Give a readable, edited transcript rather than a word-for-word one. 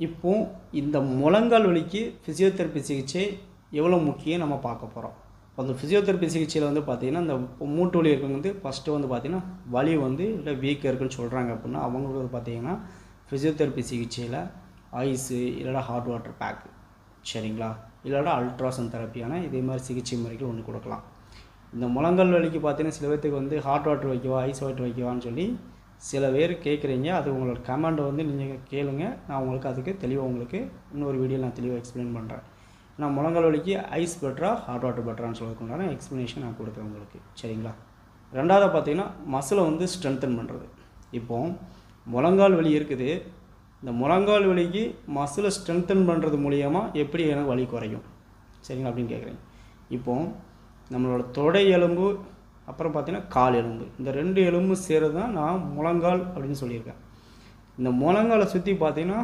இப்போ இந்த முழங்கால் வலிக்கு ஃபிசியோதெரப்பி சிகிச்சை எவ்வளோ முக்கியம் நம்ம பார்க்க போகிறோம். அந்த ஃபிசியோதெரப்பி சிகிச்சையில் வந்து பார்த்திங்கன்னா இந்த மூட்டு வலி இருக்கவங்க வந்து ஃபஸ்ட்டு வந்து பார்த்திங்கன்னா வலி வந்து இல்லை வீக்காக இருக்குன்னு சொல்கிறாங்க அப்படின்னா அவங்களுக்கு வந்து பார்த்திங்கன்னா ஃபிசியோதெரப்பி சிகிச்சையில் ஐஸு இல்லைனா ஹாட் வாட்டர் பேக்கு சரிங்களா, இல்லைனா அல்ட்ராசவுண்ட் தெரப்பியான இதே மாதிரி சிகிச்சை முறைகள் ஒன்று கொடுக்கலாம். இந்த முழங்கால் வலிக்கு பார்த்திங்கன்னா சில பேர்த்துக்கு வந்து ஹாட் வாட்டர் வைக்கவா ஐஸ் வாட்டர் வைக்கவான்னு சொல்லி சில பேர் கேட்குறீங்க. அது உங்களோட கமெண்டை வந்து நீங்கள் கேளுங்க, நான் உங்களுக்கு அதுக்கு தெளிவாக உங்களுக்கு இன்னொரு வீடியோ நான் தெளிவாக எக்ஸ்பிளைன் பண்ணுறேன். நான் முழங்கால் வலிக்கு ஐஸ் பெட்டரா ஹாட் வாட்டர் பெட்டரான்னு சொல்லிக்கொண்டான எக்ஸ்ப்ளனேஷன் நான் கொடுக்குறேன் உங்களுக்கு சரிங்களா. ரெண்டாவது பார்த்திங்கன்னா மசிலை வந்து ஸ்ட்ரென்தன் பண்ணுறது. இப்போது முழங்கால் வலி இருக்குது, இந்த முழங்கால் வலிக்கு மசிலை ஸ்ட்ரென்தன் பண்ணுறது மூலியமாக எப்படி எனக்கு வலி குறையும் சரிங்களா அப்படின்னு கேட்குறேன். இப்போது நம்மளோட தொடை எலும்பு அப்புறம் பார்த்திங்கன்னா கால் எலும்பு, இந்த 2 எலும்பு சேருறது தான் நான் முழங்கால் அப்படின்னு சொல்லியிருக்கேன். இந்த முழங்காலை சுற்றி பார்த்திங்கன்னா